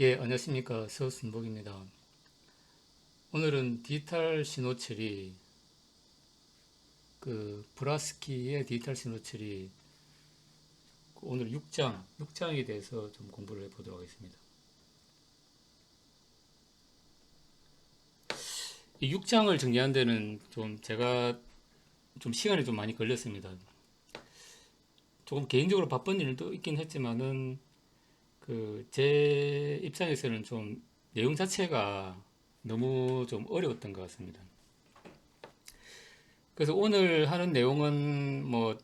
예, 안녕하십니까. 서순복입니다. 오늘은 디지털 신호 처리, 브라스키의 디지털 신호 처리, 오늘 6장에 대해서 좀 공부를 해보도록 하겠습니다. 이 6장을 정리한 데는 좀 제가 좀 시간이 좀 많이 걸렸습니다. 조금 개인적으로 바쁜 일도 있긴 했지만은, 제 입장에서는 좀 내용 자체가 너무 좀 어려웠던 것 같습니다. 그래서 오늘 하는 내용은 뭐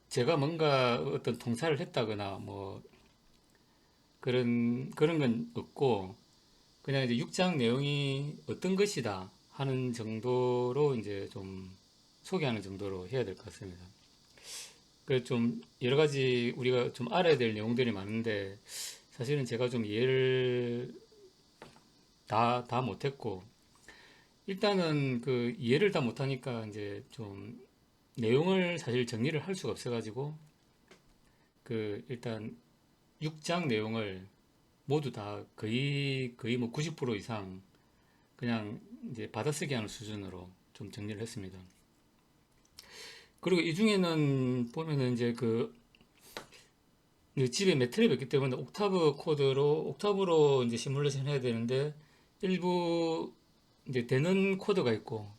제가 뭔가 어떤 통찰을 했다거나 뭐 그런 건 없고 그냥 이제 6장 내용이 어떤 것이다 하는 정도로 이제 좀 소개하는 정도로 해야 될 것 같습니다. 그래서 좀 여러 가지 우리가 좀 알아야 될 내용들이 많은데 사실은 제가 좀 이해를 다 못했고 일단은 그 이해를 다 못하니까 이제 좀 내용을 사실 정리를 할 수가 없어가지고 일단 6장 내용을 모두 다 거의 뭐 90% 이상 그냥 이제 받아쓰기 하는 수준으로 좀 정리를 했습니다. 그리고 이 중에는 보면은 이제 집에 매트랩이 없기 때문에 옥타브로 이제 시뮬레이션 해야 되는데 일부 이제 되는 코드가 있고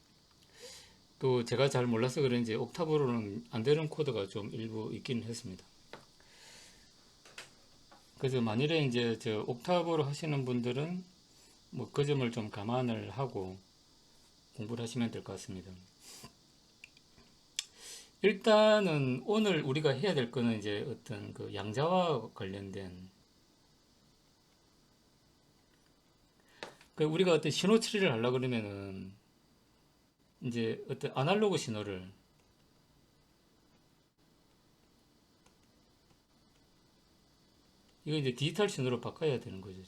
또 제가 잘 몰라서 그런지 옥타브로는 안 되는 코드가 좀 일부 있긴 했습니다. 그래서 만일에 이제 저 옥타브로 하시는 분들은 뭐 그 점을 좀 감안을 하고 공부를 하시면 될 것 같습니다. 일단은 오늘 우리가 해야 될 거는 이제 어떤 그 양자와 관련된 우리가 어떤 신호 처리를 하려 그러면은 이제 어떤 아날로그 신호를 이거 이제 디지털 신호로 바꿔야 되는 거죠.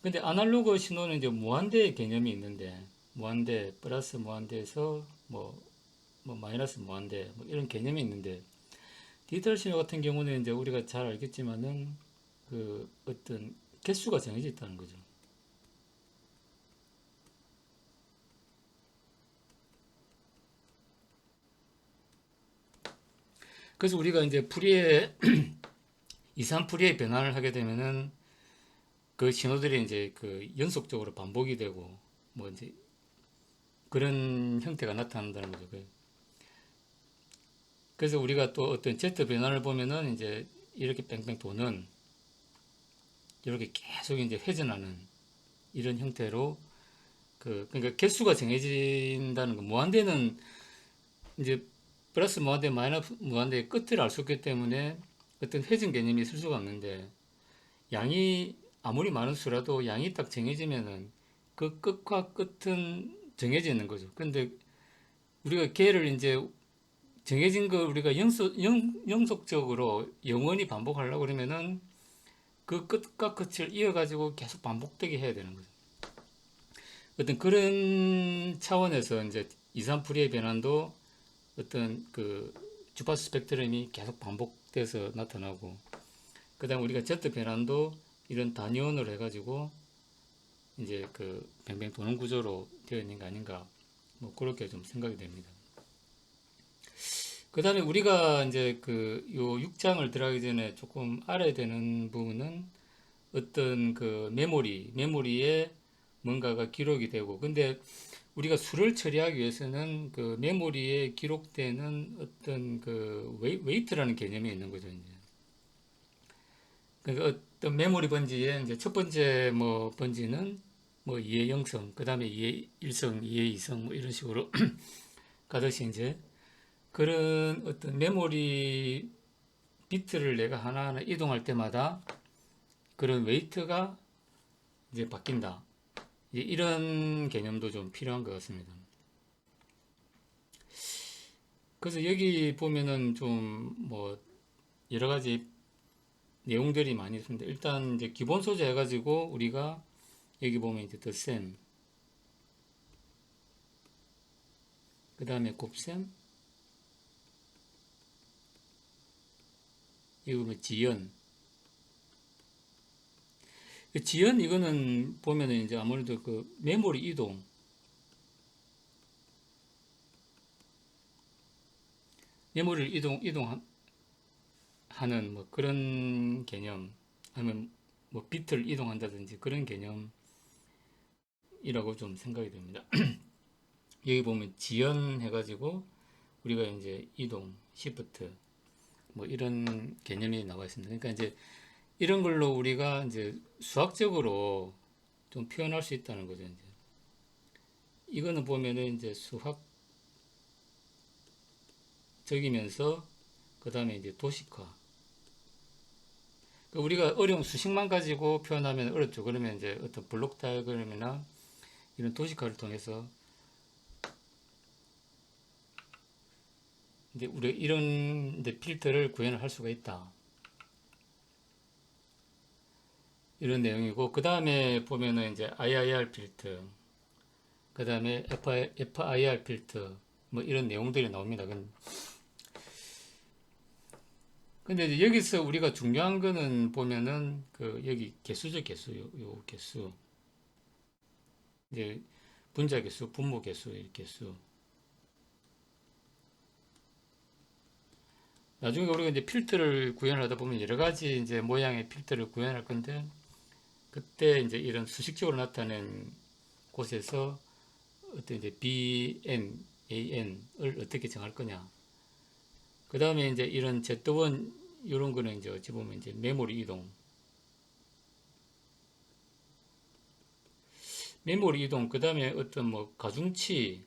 근데 아날로그 신호는 이제 무한대 개념이 있는데 무한대 플러스 무한대에서 뭐 마이너스 무한대 뭐 이런 개념이 있는데 디지털 신호 같은 경우는 이제 우리가 잘 알겠지만은 어떤 개수가 정해져 있다는 거죠. 그래서 우리가 이제 풀이에 이산 풀이의 변환을 하게 되면은 그 신호들이 이제 연속적으로 반복이 되고 뭐 이제 그런 형태가 나타난다는 거죠. 그래서 우리가 또 어떤 Z 변환을 보면은 이제 이렇게 뺑뺑 도는 이렇게 계속 이제 회전하는 이런 형태로 그러니까 개수가 정해진다는 거. 무한대는 이제 플러스 무한대, 마이너스 무한대의 끝을 알 수 없기 때문에 어떤 회전 개념이 있을 수가 없는데 양이 아무리 많은 수라도 양이 딱 정해지면은 그 끝과 끝은 정해져 있는 거죠. 근데 우리가 걔를 이제 정해진 거 우리가 영속적으로 영원히 반복하려고 그러면은 그 끝과 끝을 이어가지고 계속 반복되게 해야 되는 거죠. 어떤 그런 차원에서 이제 이산풀이의 변환도 어떤 주파수 스펙트럼이 계속 반복돼서 나타나고 그다음 우리가 Z 변환도 이런 단위원으로 해가지고 이제 뱅뱅 도는 구조로 되어 있는 게 아닌가 뭐 그렇게 좀 생각이 됩니다. 그다음에 우리가 이제 요 6장을 들어가기 전에 조금 알아야 되는 부분은 어떤 메모리에 뭔가가 기록이 되고 근데 우리가 수를 처리하기 위해서는 그 메모리에 기록되는 어떤 웨이트라는 개념이 있는 거죠, 이제. 그러니까 어떤 메모리 번지에 이제 첫 번째 뭐 번지는 뭐 2의 0성, 그 다음에 2의 1성, 2의 2성 뭐 이런 식으로 가듯이 이제 그런 어떤 메모리 비트를 내가 하나하나 이동할 때마다 그런 웨이트가 이제 바뀐다. 이제 이런 개념도 좀 필요한 것 같습니다. 그래서 여기 보면은 좀 뭐 여러 가지 내용들이 많이 있습니다. 일단 이제 기본 소재 해가지고 우리가 여기 보면 이제 덧셈, 그 다음에 곱셈, 이거 뭐 지연. 지연 이거는 보면은 이제 아무래도 그 메모리 메모리를 이동하는 뭐 그런 개념, 아니면 뭐 비트를 이동한다든지 그런 개념이라고 좀 생각이 됩니다. 여기 보면 지연 해가지고 우리가 이제 이동, 시프트 뭐 이런 개념이 나와 있습니다. 그러니까 이제 이런 걸로 우리가 이제 수학적으로 좀 표현할 수 있다는 거죠. 이제 이거는 보면은 이제 수학적이면서 그 다음에 이제 도식화. 그러니까 우리가 어려운 수식만 가지고 표현하면 어렵죠. 그러면 이제 어떤 블록 다이어그램이나 이런 도식화를 통해서 이제 우리 이런 이제 필터를 구현을 할 수가 있다. 이런 내용이고, 그 다음에 보면은 이제 IIR 필터, 그 다음에 FIR 필터, 뭐 이런 내용들이 나옵니다. 근데 이제 여기서 우리가 중요한 거는 보면은 그 여기 개수죠, 개수. 요 개수. 이제 분자 개수, 분모 개수, 이 개수. 나중에 우리가 이제 필터를 구현을 하다 보면 여러 가지 이제 모양의 필터를 구현할 건데, 그때 이제 이런 수식적으로 나타낸 곳에서 어떤 이제 BN, AN을 어떻게 정할 거냐. 그 다음에 이제 이런 Z1 이런 거는 이제 어찌 보면 이제 메모리 이동, 그 다음에 어떤 뭐 가중치,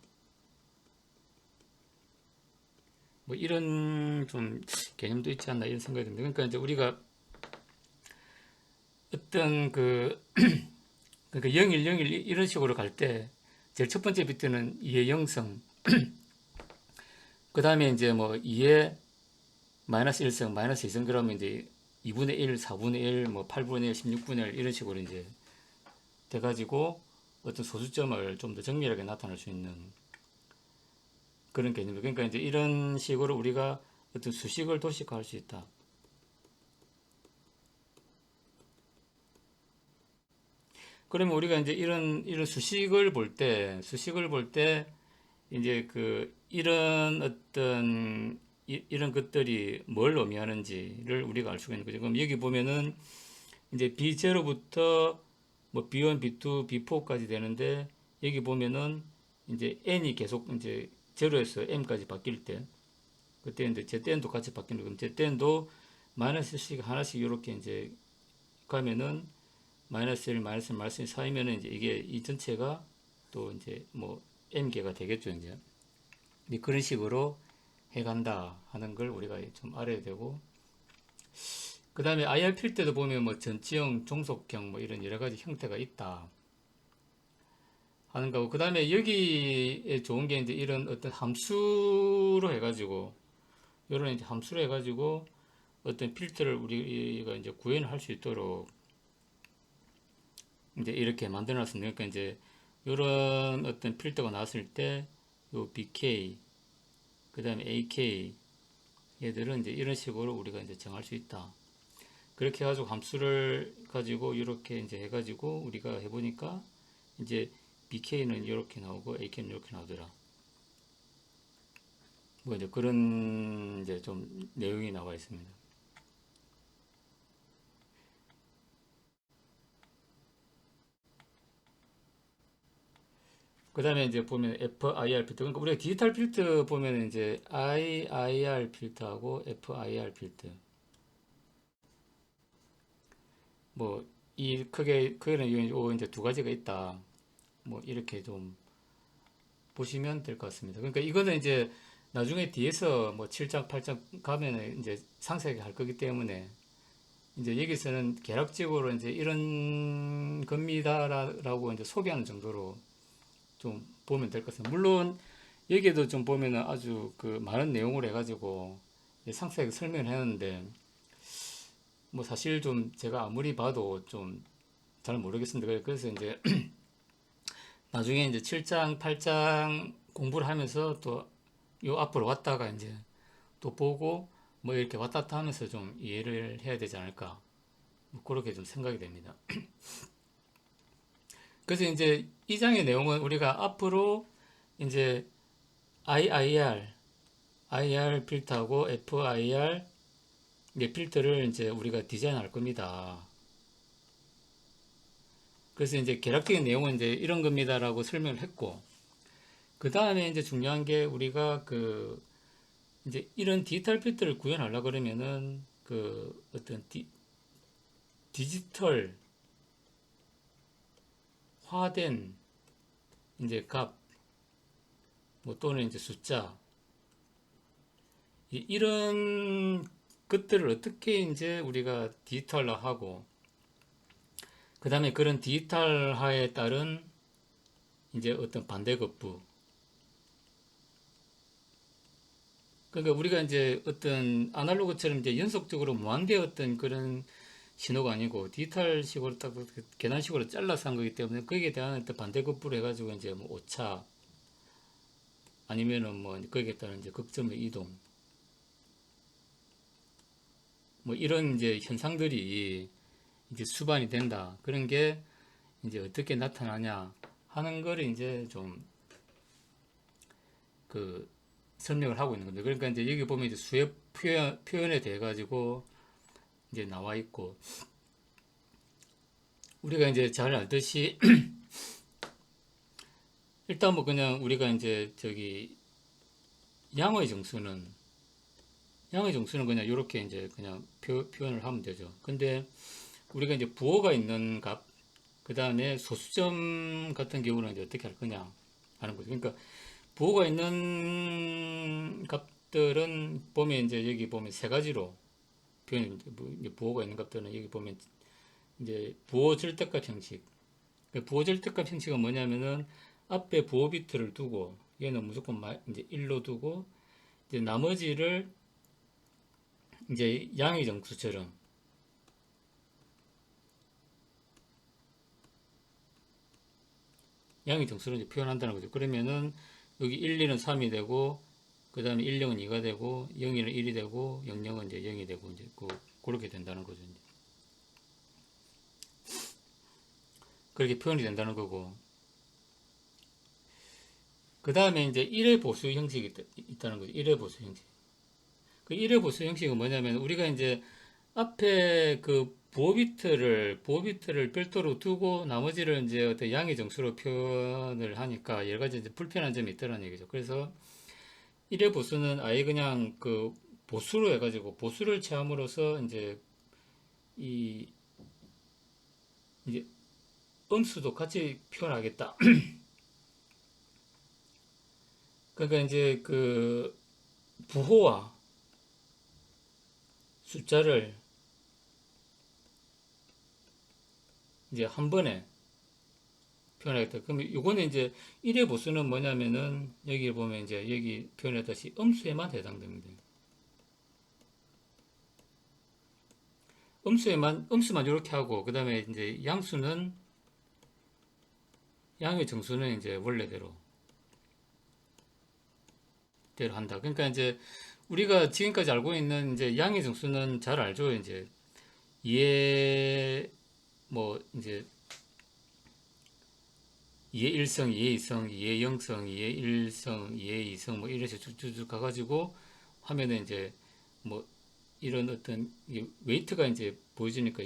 뭐 이런 좀 개념도 있지 않나 이런 생각이 듭니다. 그러니까 이제 우리가 어떤 그러니까 0101 이런 식으로 갈 때 제일 첫 번째 비트는 2의 0성, 그 다음에 이제 뭐 2의 마이너스 1성, 마이너스 2성 그러면 이제 2분의 1, 4분의 1, 뭐 8분의 1, 16분의 1 이런 식으로 이제 돼가지고 어떤 소수점을 좀 더 정밀하게 나타낼 수 있는 그런 개념이에요. 그러니까 이제 이런 식으로 우리가 어떤 수식을 도식화할 수 있다. 그러면 우리가 이제 이런 수식을 볼 때 이제 이런 어떤 이런 것들이 뭘 의미하는지를 우리가 알 수가 있는 거죠. 그럼 여기 보면은 이제 B0부터 뭐 B1, B2, B4까지 되는데, 여기 보면은 이제 n이 계속 이제 0에서 m까지 바뀔 때, 그때 이제 ZN도 같이 바뀌는 거면 ZN도 마이너스씩 하나씩 이렇게 이제 가면은 마이너스 1, 마이너스 1, 마이너스 1 사이면은 이제 이게 이 전체가 또 이제 뭐 m개가 되겠죠, 이제. 그런 식으로 해간다 하는 걸 우리가 좀 알아야 되고, 그 다음에 IR 필 때도 보면 뭐 전치형, 종속형 뭐 이런 여러 가지 형태가 있다 하는 거고, 그 다음에 여기에 좋은 게 이제 이런 어떤 함수로 해가지고, 이런 이제 함수로 해가지고 어떤 필터를 우리가 이제 구현할 수 있도록 이제 이렇게 만들어 놨습니다. 그러니까 이제 이런 어떤 필터가 나왔을 때, 요 BK, 그 다음에 AK, 얘들은 이제 이런 식으로 우리가 이제 정할 수 있다. 그렇게 해가지고 함수를 가지고 이렇게 이제 해가지고 우리가 해보니까 이제 BK는 이렇게 나오고 AK는 이렇게 나오더라. 뭐 이제 그런 이제 좀 내용이 나와 있습니다. 그 다음에 이제 보면 FIR 필터. 그러니까 우리가 디지털 필터 보면 이제 IIR 필터하고 FIR 필터. 뭐, 크게는 이제 두 가지가 있다. 뭐, 이렇게 좀 보시면 될 것 같습니다. 그러니까 이거는 이제 나중에 뒤에서 뭐 7장, 8장 가면은 이제 상세하게 할 거기 때문에 이제 여기서는 개략적으로 이제 이런 겁니다라고 이제 소개하는 정도로 좀 보면 될 것 같습니다. 물론 여기에도 좀 보면은 아주 많은 내용을 해가지고 상세하게 설명을 했는데 뭐 사실 좀 제가 아무리 봐도 좀 잘 모르겠습니다. 그래서 이제 나중에 이제 7장, 8장 공부를 하면서 또 요 앞으로 왔다가 이제 또 보고 뭐 이렇게 왔다 갔다 하면서 좀 이해를 해야 되지 않을까. 뭐 그렇게 좀 생각이 됩니다. 그래서 이제 이 장의 내용은 우리가 앞으로 이제 IR 필터하고 FIR 이제 필터를 이제 우리가 디자인할 겁니다. 그래서 이제 계략적인 내용은 이제 이런 겁니다라고 설명을 했고, 그 다음에 이제 중요한 게 우리가 그 이제 이런 디지털 필터를 구현하려고 그러면은 그 어떤 디지털 화된 이제 값, 뭐 또는 이제 숫자, 이런 것들을 어떻게 이제 우리가 디지털화하고, 그 다음에 그런 디지털화에 따른 이제 어떤 반대급부. 그러니까 우리가 이제 어떤 아날로그처럼 이제 연속적으로 무한대였던 그런 신호가 아니고 디지털식으로 딱 계단식으로 잘라서 한 거기 때문에 거기에 대한 어떤 반대급부를 해가지고 이제 뭐 오차 아니면은 뭐 거기에 따른 이제 극점의 이동 뭐 이런 이제 현상들이 이제 수반이 된다. 그런 게 이제 어떻게 나타나냐 하는 거를 이제 좀 그 설명을 하고 있는 겁니다. 그러니까 이제 여기 보면 이제 수의 표현에 대해 가지고 이제 나와 있고 우리가 이제 잘 알듯이 일단 뭐 그냥 우리가 이제 저기 양의 정수는 그냥 이렇게 이제 그냥 표현을 하면 되죠. 근데 우리가 이제 부호가 있는 값, 그 다음에 소수점 같은 경우는 이제 어떻게 할 거냐 하는 거죠. 그러니까 부호가 있는 값들은 보면 이제 여기 보면 세 가지로 표현이 이제 부호가 있는 값들은 여기 보면 이제 부호 절대값 형식. 부호 절대값 형식은 뭐냐면은 앞에 부호 비트를 두고 얘는 무조건 이제 1로 두고 이제 나머지를 이제 양의 정수처럼 양의 정수로 이제 표현한다는 거죠. 그러면은 여기 1, 2는 3이 되고 그 다음에 1, 0은 2가 되고 0, 2는 1이 되고 0, 0은 이제 0이 되고 이제 그렇게 된다는 거죠. 이제. 그렇게 표현이 된다는 거고 그 다음에 이제 1의 보수 형식이 있다는 거죠. 1의 보수 형식. 그 1의 보수 형식은 뭐냐면 우리가 이제 앞에 그 보호비트를 별도로 두고 나머지를 이제 어떤 양의 정수로 표현을 하니까 여러 가지 이제 불편한 점이 있다는 얘기죠. 그래서 1의 보수는 아예 그냥 그 보수로 해가지고 보수를 취함으로써 이 이제 음수도 같이 표현하겠다. 그러니까 이제 그 부호와 숫자를 이제 한 번에 표현하겠다. 그러면 요거는 이제 1의 보수는 뭐냐면은 여기 보면 이제 여기 표현했듯이 음수에만 해당됩니다. 음수만 이렇게 하고 그 다음에 이제 양의 정수는 이제 원래대로 한다. 그러니까 이제 우리가 지금까지 알고 있는 이제 양의 정수는 잘 알죠. 이제 이해 뭐 이제 이해 1성, 이해 2성, 이해 0성, 이해 1성, 이해 2성 뭐 이래서 쭉쭉쭉 가가지고 하면은 이제 뭐 이런 어떤 웨이트가 이제 보여주니까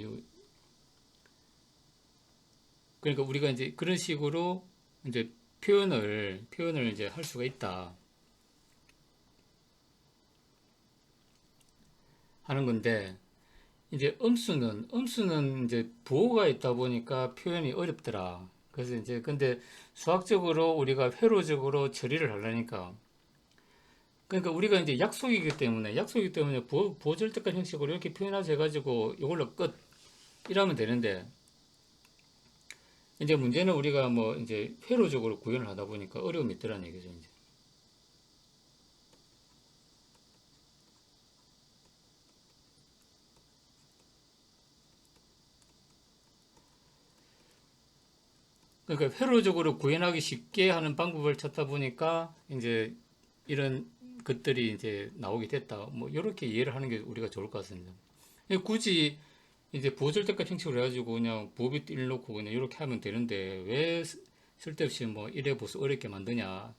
그러니까 우리가 이제 그런 식으로 이제 표현을 이제 할 수가 있다 하는 건데 이제 음수는 이제 부호가 있다 보니까 표현이 어렵더라. 그래서 이제 근데 수학적으로 우리가 회로적으로 처리를 하려니까 그러니까 우리가 이제 약속이기 때문에 부호 절대값 형식으로 이렇게 표현하자 해가지고 이걸로 끝 이러면 되는데 이제 문제는 우리가 뭐 이제 회로적으로 구현을 하다 보니까 어려움이 있더라는 얘기죠. 이제. 그러니까 회로적으로 구현하기 쉽게 하는 방법을 찾다 보니까 이제 이런 것들이 이제 나오게 됐다. 뭐 이렇게 이해를 하는 게 우리가 좋을 것 같습니다. 굳이 이제 부호절대값 형식으로 해가지고 그냥 부호비 1 놓고 그냥 이렇게 하면 되는데 왜 쓸데없이 뭐 1의 보수 어렵게 만드냐.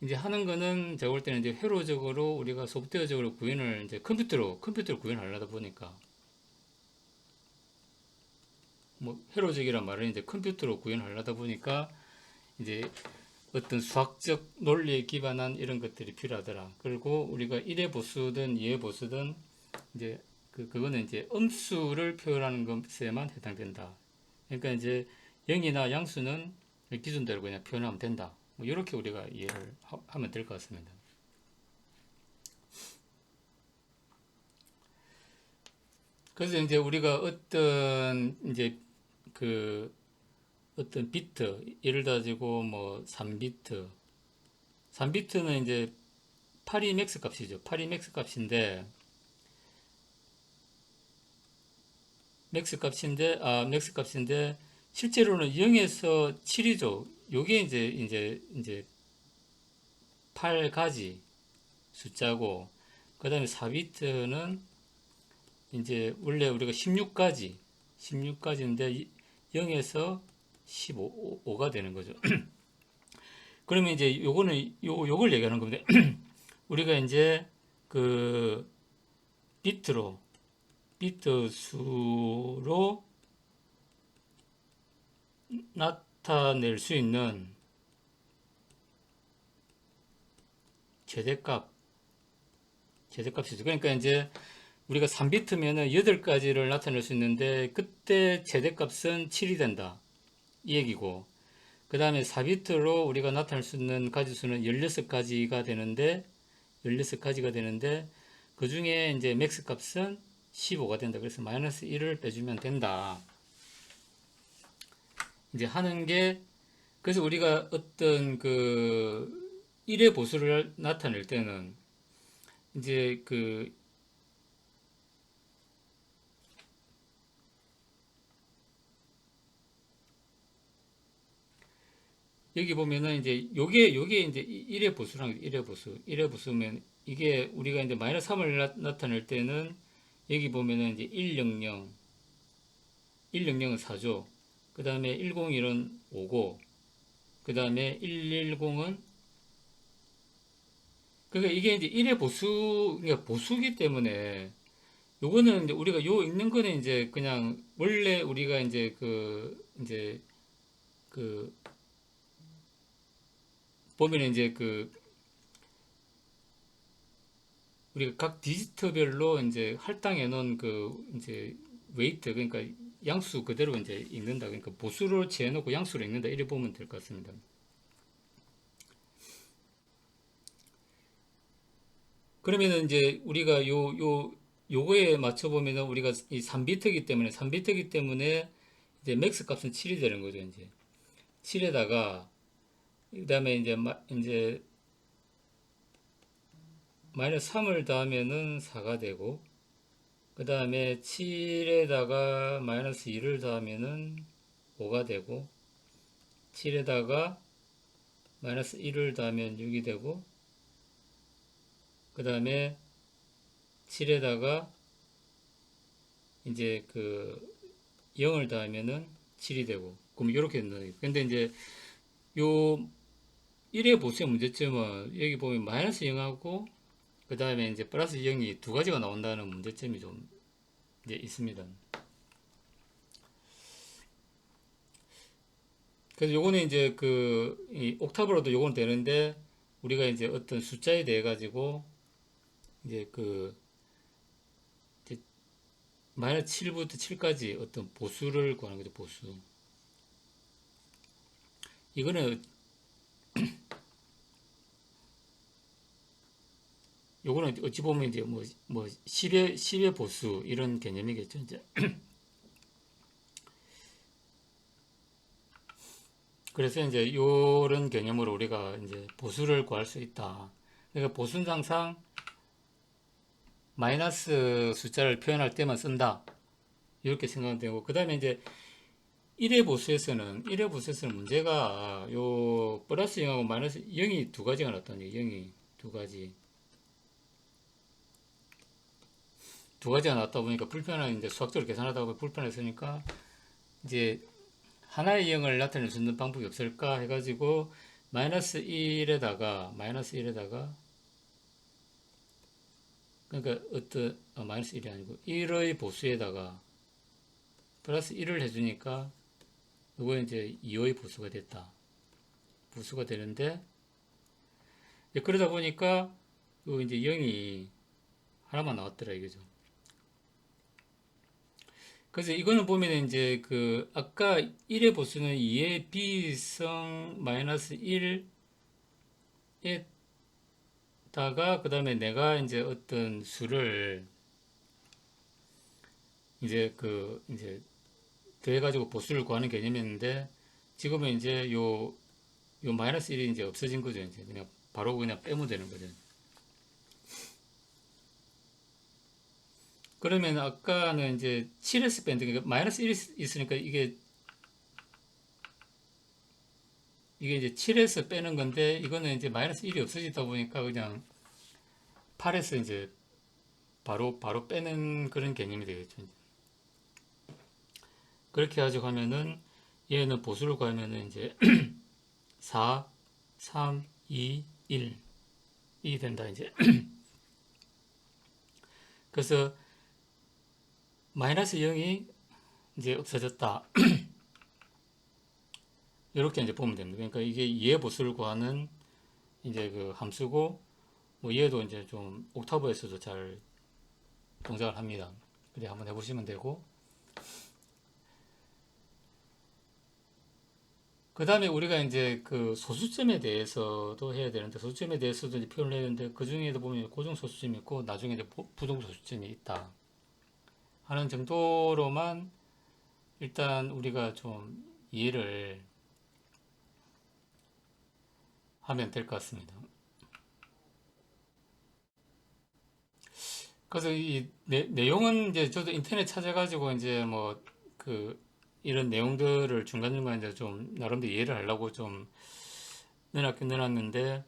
이제 하는 거는 제가 볼 때는 이제 회로적으로 우리가 소프트웨어적으로 구현을 이제 컴퓨터로 구현하려다 보니까 뭐 회로적이란 말은 이제 컴퓨터로 구현하려다 보니까 이제 어떤 수학적 논리에 기반한 이런 것들이 필요하더라. 그리고 우리가 1의 보수든 2의 보수든 이제 그거는 이제 음수를 표현하는 것에만 해당된다. 그러니까 이제 0이나 양수는 기준대로 그냥 표현하면 된다. 뭐 이렇게 우리가 이해를 하면 될 것 같습니다. 그래서 이제 우리가 어떤 이제 그 어떤 비트 예를 들어가지고 뭐 3비트는 이제 8이 맥스 값이죠. 8이 맥스 값인데 맥스 값인데 실제로는 0에서 7이죠. 요게 이제 8가지 숫자고, 그 다음에 4비트는 이제 원래 우리가 16가지인데 0에서 15가 되는 거죠. 그러면 이제 요걸 얘기하는 겁니다. 우리가 이제 그 비트 수로 나타낼 수 있는 최대값이죠. 그러니까 이제 우리가 3비트면은 8가지를 나타낼 수 있는데 그때 최대값은 7이 된다. 이 얘기고. 그 다음에 4비트로 우리가 나타낼 수 있는 가지수는 16가지가 되는데 그 중에 이제 맥스 값은 15가 된다. 그래서 마이너스 1을 빼주면 된다. 이제 하는 게, 그래서 우리가 어떤 그 1의 보수를 나타낼 때는 이제 그 여기 보면은 이제 요게 이제 1의 보수랑 1의 보수면 이게 우리가 이제 마이너스 3을 나타낼 때는 여기 보면은 이제 100은 4죠. 그 다음에 101은 5고, 그 다음에 110은, 그러니까 이게 이제 1의 그러니까 보수기 때문에 요거는 이제 우리가 읽는 거는 이제 그냥 원래 우리가 이제 그 보면 이제 우리가 각 디지트별로 이제 할당해 놓은 이제 웨이트, 그러니까 양수 그대로 이제 읽는다. 그러니까 보수로 재놓고 양수로 읽는다. 이렇게 보면 될 것 같습니다. 그러면은 이제 우리가 요거에 맞춰 보면은 우리가 이 3비트이기 때문에 이제 맥스 값은 7이 되는 거죠, 이제. 7에다가 그다음에 이제 마이너스 3을 더하면은 4가 되고, 그 다음에 7에다가 마이너스 2를 더하면은 5가 되고, 7에다가 마이너스 1을 더하면 6이 되고, 그 다음에 7에다가 이제 0을 더하면은 7이 되고, 그럼 이렇게 된다. 근데 이제 요 1의 보수의 문제점은 여기 보면 마이너스 0하고 그 다음에 이제 플러스 0이 두 가지가 나온다는 문제점이 좀 이제 있습니다. 그래서 요거는 이제 이 옥타브로도 요거는 되는데 우리가 이제 어떤 숫자에 대해 가지고 이제 이제 마이너스 7부터 7까지 어떤 보수를 구하는 거죠, 보수. 이거는 요거는 어찌 보면 이제 뭐 10의 보수 이런 개념이겠죠, 이제. 그래서 이제 요런 개념으로 우리가 이제 보수를 구할 수 있다. 그러니까 보수는 항상 마이너스 숫자를 표현할 때만 쓴다. 이렇게 생각하면 되고, 그 다음에 이제 1의 보수에서는 문제가 요 플러스 0하고 마이너스 0이 두 가지가 나왔다는 얘기, 0이 두 가지. 두 가지가 나왔다 보니까 불편한, 이제 수학적으로 계산하다 보면 불편했으니까, 이제 하나의 영을 나타낼 수 있는 방법이 없을까 해가지고, 마이너스 1에다가, 그러니까 마이너스 1이 아니고, 1의 보수에다가, 플러스 1을 해주니까, 이거 이제 2의 보수가 됐다. 보수가 되는데, 그러다 보니까, 요 이제 0이 하나만 나왔더라, 이거죠. 그래서 이거는 보면 이제 아까 1의 보수는 2의 b성 마이너스 1에다가, 그 다음에 내가 이제 어떤 수를 이제 더해가지고 보수를 구하는 개념이었는데, 지금은 이제 요 마이너스 1이 이제 없어진 거죠. 이제 그냥 바로 그냥 빼면 되는 거죠. 그러면 아까는 이제 7S 밴드, 그러니까 마이너스 1이 있으니까 이게 이제 7에서 빼는 건데, 이거는 이제 마이너스 1이 없어지다 보니까 그냥 8에서 이제 바로 빼는 그런 개념이 되겠죠. 그렇게 가지고 하면은, 얘는 보수를 구하면은 이제 4, 3, 2, 1 이 된다, 이제. 그래서 마이너스 0이 이제 없어졌다. 이렇게 이제 보면 됩니다. 그러니까 이게 얘 보수를 구하는 이제 그 함수고, 뭐 얘도 이제 좀 옥타브에서도 잘 동작을 합니다. 그래 한번 해보시면 되고, 그 다음에 우리가 이제 그 소수점에 대해서도 해야 되는데, 소수점에 대해서도 이제 표현을 해야 되는데, 그 중에도 보면 고정 소수점이 있고 나중에 이제 부동 소수점이 있다 하는 정도로만 일단 우리가 좀 이해를 하면 될 것 같습니다. 그래서 이 내용은 이제 저도 인터넷 찾아가지고 이제 뭐 그 이런 내용들을 중간중간 이제 좀 나름대로 이해를 하려고 좀 넣어놨긴 넣어놨는데,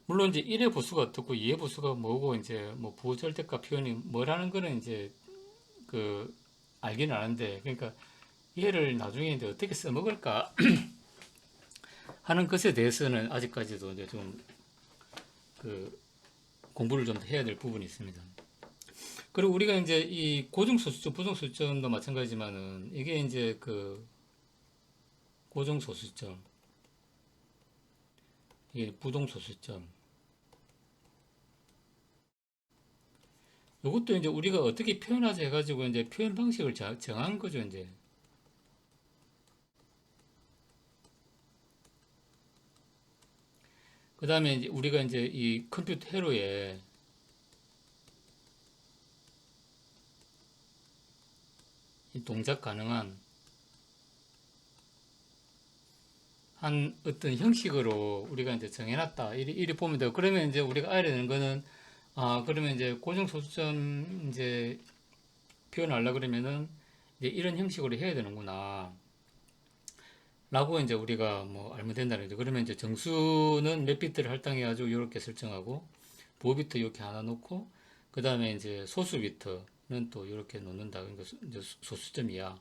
물론 이제 1의 보수가 어떻고 2의 보수가 뭐고 이제 뭐 부절대값 표현이 뭐라는 거는 이제 그 알긴 아는데, 그러니까 얘를 나중에 이제 어떻게 써먹을까 하는 것에 대해서는 아직까지도 이제 좀 그 공부를 좀 해야 될 부분이 있습니다. 그리고 우리가 이제 이 고정소수점, 부정소수점도 마찬가지지만은, 이게 이제 그 고정소수점, 이게 부동소수점, 이것도 이제 우리가 어떻게 표현하자 해가지고 이제 표현 방식을 정한 거죠, 이제. 그 다음에 이제 우리가 이제 이 컴퓨터 회로에 이 동작 가능한 한 어떤 형식으로 우리가 이제 정해놨다. 이리 보면 되고, 그러면 이제 우리가 알아야 되는 거는, 그러면 이제 고정소수점 이제 표현하려고 그러면은 이제 이런 형식으로 해야 되는구나. 라고 이제 우리가 뭐 알면 된다는 거죠. 그러면 이제 정수는 몇 비트를 할당해가지고 이렇게 설정하고, 보비트 이렇게 하나 놓고, 그 다음에 이제 소수 비트는 또 이렇게 놓는다. 그러니까 이제 소수점이야.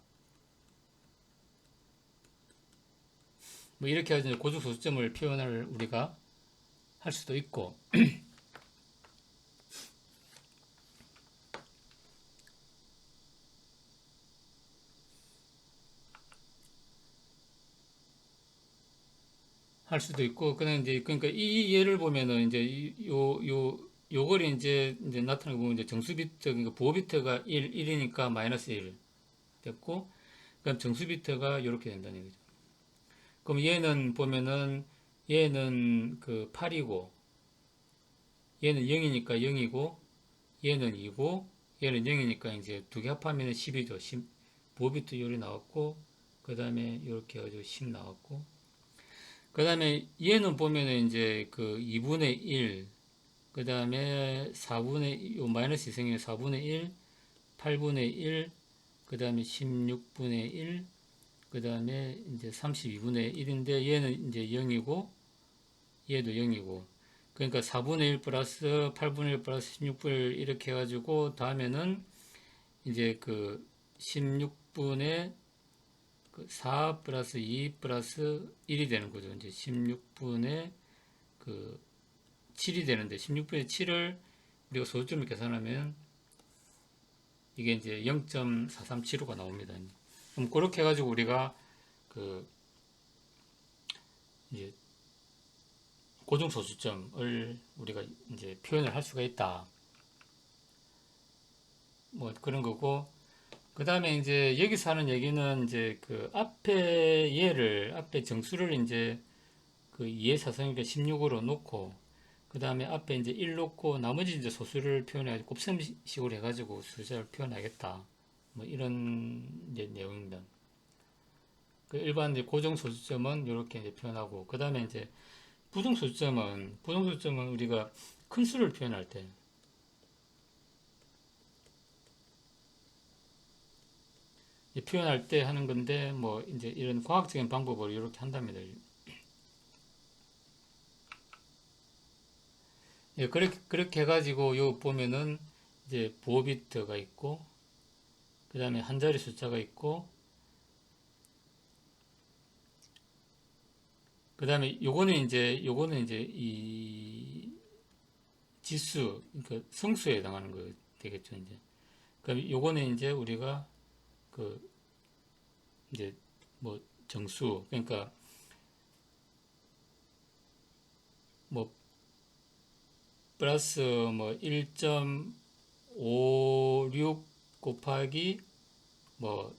뭐 이렇게 해서 고정 소수점을 표현을 우리가 할 수도 있고, 그냥 이제, 그러니까 이 예를 보면은 이제 요걸 이제 나타내고 보면 이제 정수 비트, 그러니까 부호 비트가 1이니까 마이너스 1 됐고, 그럼 정수 비트가 이렇게 된다는 얘기죠. 그럼 얘는 보면은 얘는 그 8이고, 얘는 0이니까 0이고, 얘는 2고, 얘는 0이니까 이제 두 개 합하면 10이죠. 10, 부호 비트 요리 나왔고, 그 다음에 이렇게 해가지고 10 나왔고, 그 다음에 얘는 보면은 이제 그 2분의 1, 그 다음에 4분의, 요 마이너스 이승의 4분의 1, 8분의 1, 그 다음에 16분의 1, 그 다음에 이제 32분의 1인데, 얘는 이제 0이고, 얘도 0이고, 그러니까 4분의 1 플러스 8분의 1 플러스 16분의 1 이렇게 해가지고 다음에는 이제 그 16분의 그 4 플러스 2 플러스 1이 되는 거죠. 이제 16분의 그 7이 되는데 16분의 7을 우리가 소수점을 계산하면 이게 이제 0.4375가 나옵니다. 그럼 그렇게 해가지고 우리가 그 이제 고정 소수점을 우리가 이제 표현을 할 수가 있다. 뭐 그런 거고, 그 다음에 이제 여기서 하는 얘기는 이제 그 앞에 정수를 이제 그 2의 사성이니까 16으로 놓고, 그 다음에 앞에 이제 1 놓고, 나머지 이제 소수를 표현해가지고 곱셈식으로 해가지고 숫자를 표현하겠다. 뭐 이런 이제 내용입니다. 그 일반 이제 고정 소수점은 이렇게 이제 표현하고, 그 다음에 이제 부등소수점은 우리가 큰 수를 표현할 때, 하는 건데, 뭐, 이제 이런 과학적인 방법으로 이렇게 한답니다. 예, 그렇게 해가지고, 요 보면은, 이제 부호비트가 있고, 그 다음에 한 자리 숫자가 있고, 그 다음에 요거는 이제 이 지수, 그러니까 성수에 해당하는 거 되겠죠, 이제. 그럼 요거는 이제 우리가 그, 이제 뭐 정수, 그러니까 뭐 플러스 뭐 1.56 곱하기 뭐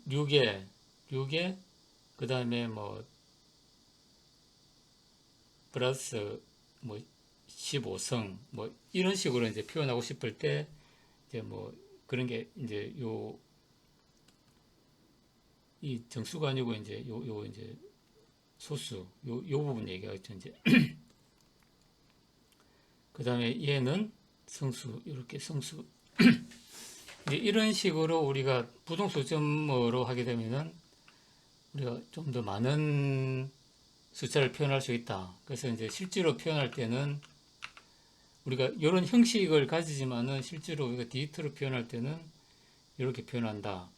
6에 그 다음에 뭐 플러스 뭐 15성 뭐 이런 식으로 이제 표현하고 싶을 때 이제 뭐 그런 게 이제 이 정수가 아니고 이제 요 이제 소수 요 부분 얘기하겠죠 이제. 그 다음에 얘는 성수 이렇게 성수 이제 이런 식으로 우리가 부동소점으로 하게 되면은 우리가 좀 더 많은 숫자를 표현할 수 있다. 그래서 이제 실제로 표현할 때는 우리가 이런 형식을 가지지만은 실제로 우리가 디지털로 표현할 때는 이렇게 표현한다.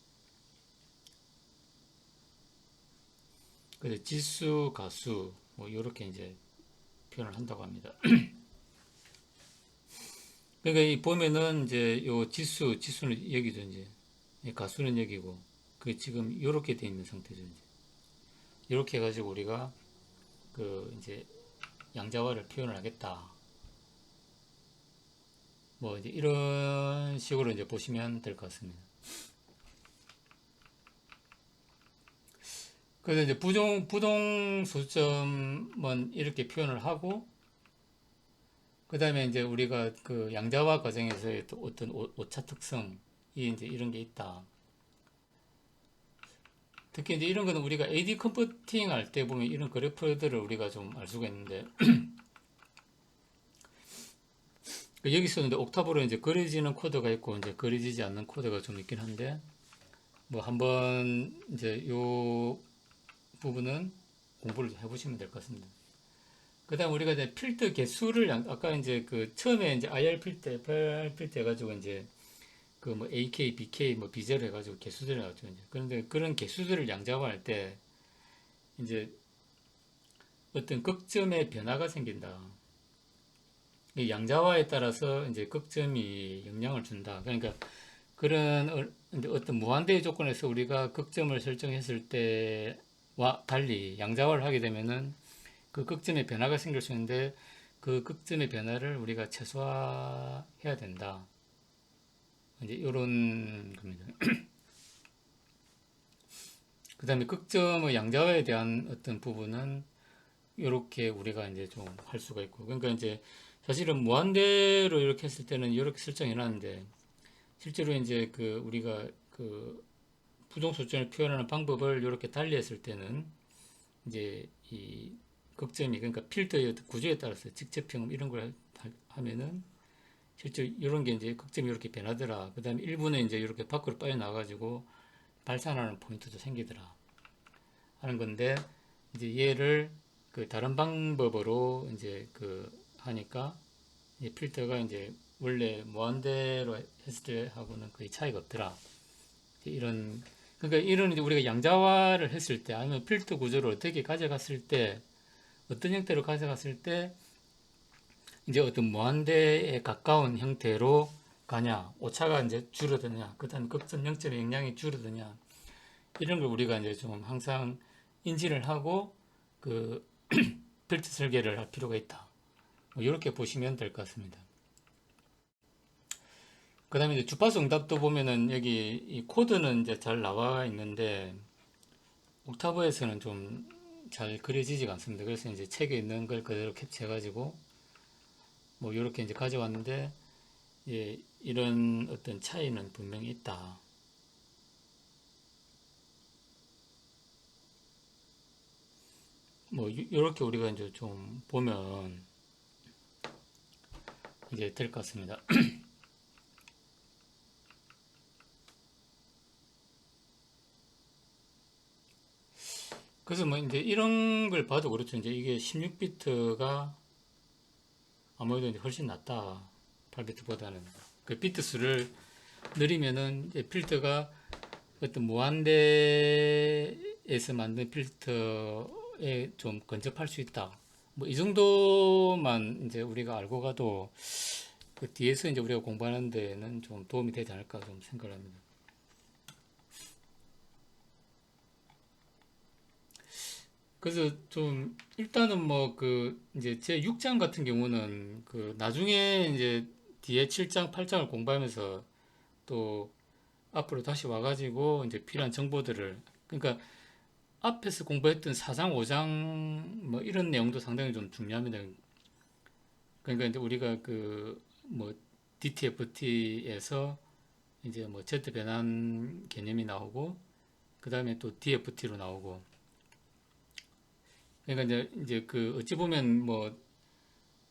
그래서 지수, 가수 뭐 이렇게 이제 표현을 한다고 합니다. 그러니까 이 보면은 이제 요 지수는 여기죠 이제 가수는 여기고 그 지금 이렇게 돼 있는 상태죠 이제 이렇게 해가지고 우리가 그 이제 양자화를 표현을 하겠다. 뭐 이제 이런 식으로 이제 보시면 될 것 같습니다. 그래서 이제 부동 소수점은 이렇게 표현을 하고, 그 다음에 이제 우리가 그 양자화 과정에서의 또 어떤 오차 특성이 이제 이런 게 있다. 특히 이제 이런 거는 우리가 AD 컴퓨팅 할 때 보면 이런 그래프들을 우리가 좀 알 수가 있는데, 여기서는 이제 옥타브로 이제 그려지는 코드가 있고, 이제 그려지지 않는 코드가 좀 있긴 한데, 뭐 한번 이제 요 부분은 공부를 해보시면 될 것 같습니다. 그 다음 우리가 이제 필터 개수를 아까 이제 그 처음에 이제 IR 필터, FR 필터 해가지고 이제 그 뭐 AK, BK, 뭐 B0 해가지고 개수들을 나왔죠. 이제 그런데 그런 개수들을 양자화할 때 이제 어떤 극점의 변화가 생긴다. 이 양자화에 따라서 이제 극점이 영향을 준다. 그러니까 그런 어떤 무한대의 조건에서 우리가 극점을 설정했을 때와 달리 양자화를 하게 되면은 그 극점의 변화가 생길 수 있는데 그 극점의 변화를 우리가 최소화해야 된다. 이제 이런 겁니다. 그 다음에 극점의 양자화에 대한 어떤 부분은 이렇게 우리가 이제 좀 할 수가 있고 그러니까 이제 사실은 무한대로 이렇게 했을 때는 이렇게 설정해 놨는데 실제로 이제 그 우리가 그 부동소점을 표현하는 방법을 이렇게 달리 했을 때는 이제 이 극점이 그러니까 필터의 구조에 따라서 직접형 이런 걸 하면은 실제 이런 게 이제 극점이 이렇게 변하더라. 그 다음에 일부는 이제 이렇게 밖으로 빠져나가가지고 발산하는 포인트도 생기더라. 하는 건데 이제 얘를 그 다른 방법으로 이제 그 하니까 이 필터가 이제 원래 무한대로 했을 때하고는 거의 차이가 없더라. 이런 그러니까 이런 이제 우리가 양자화를 했을 때 아니면 필터 구조를 어떻게 가져갔을 때 어떤 형태로 가져갔을 때 이제 어떤 무한대에 가까운 형태로 가냐, 오차가 이제 줄어드냐, 그다음 급선 0점의 영향이 줄어드냐, 이런 걸 우리가 이제 좀 항상 인지를 하고 그 필터 설계를 할 필요가 있다. 뭐 이렇게 보시면 될 것 같습니다. 그다음에 이제 주파수 응답도 보면은 여기 이 코드는 이제 잘 나와 있는데 옥타브에서는 좀 잘 그려지지가 않습니다. 그래서 이제 책에 있는 걸 그대로 캡처해가지고 뭐 이렇게 이제 가져왔는데 예, 이런 어떤 차이는 분명히 있다. 뭐 이렇게 우리가 이제 좀 보면 이제 될 것 같습니다. 그래서 뭐 이제 이런 걸 봐도 그렇죠. 이제 이게 16비트가 아무래도 이제 훨씬 낫다. 8비트보다는. 그 비트 수를 느리면은 이제 필터가 어떤 무한대에서 만든 필터에 좀 근접할 수 있다. 뭐 이 정도만 이제 우리가 알고 가도 그 뒤에서 이제 우리가 공부하는 데는 좀 도움이 되지 않을까 좀 생각을 합니다. 그래서 좀 일단은 뭐 그 이제 제 6장 같은 경우는 그 나중에 이제 뒤에 7장, 8장을 공부하면서 또 앞으로 다시 와가지고 이제 필요한 정보들을 그러니까 앞에서 공부했던 4장, 5장 뭐 이런 내용도 상당히 좀 중요합니다. 그러니까 이제 우리가 그 뭐 DTFT에서 이제 뭐 Z 변환 개념이 나오고 그 다음에 또 DFT로 나오고 그러니까 이제 그 어찌 보면 뭐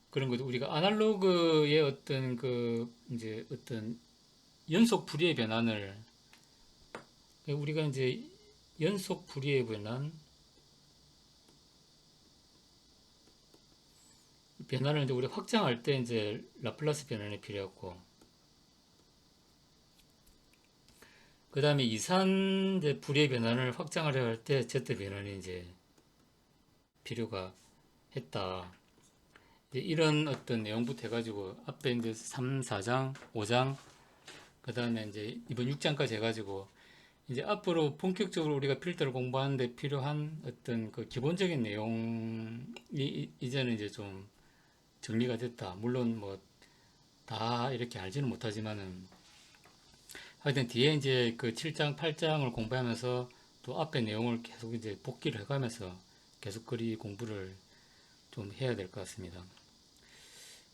그런 거죠. 우리가 아날로그의 어떤 그 이제 어떤 연속 불이의 변환을 우리가 이제 연속 불이의 변환을 이제 우리 확장할 때 이제 라플라스 변환이 필요했고 그 다음에 이산 이제 불이의 변환을 확장하려 할 때 Z 변환이 이제 필요가 했다. 이제 이런 어떤 내용부터 해가지고 앞에 이제 3, 4장, 5장 그 다음에 이제 이번 6장까지 해가지고 이제 앞으로 본격적으로 우리가 필터를 공부하는데 필요한 어떤 그 기본적인 내용이 이제는 이제 좀 정리가 됐다. 물론 뭐 다 이렇게 알지는 못하지만은 하여튼 뒤에 이제 그 7장, 8장을 공부하면서 또 앞에 내용을 계속 이제 복기를 해가면서 계속 그리 공부를 좀 해야 될 것 같습니다.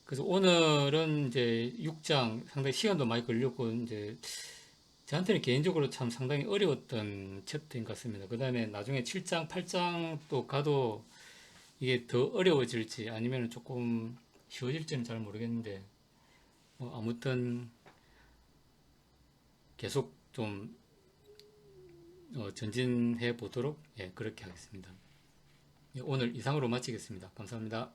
그래서 오늘은 이제 6장 상당히 시간도 많이 걸렸고 이제 저한테는 개인적으로 참 상당히 어려웠던 챕터인 것 같습니다. 그 다음에 나중에 7장, 8장 또 가도 이게 더 어려워질지 아니면 조금 쉬워질지는 잘 모르겠는데 아무튼 계속 좀 전진해 보도록 예, 그렇게 하겠습니다. 예, 오늘 이상으로 마치겠습니다. 감사합니다.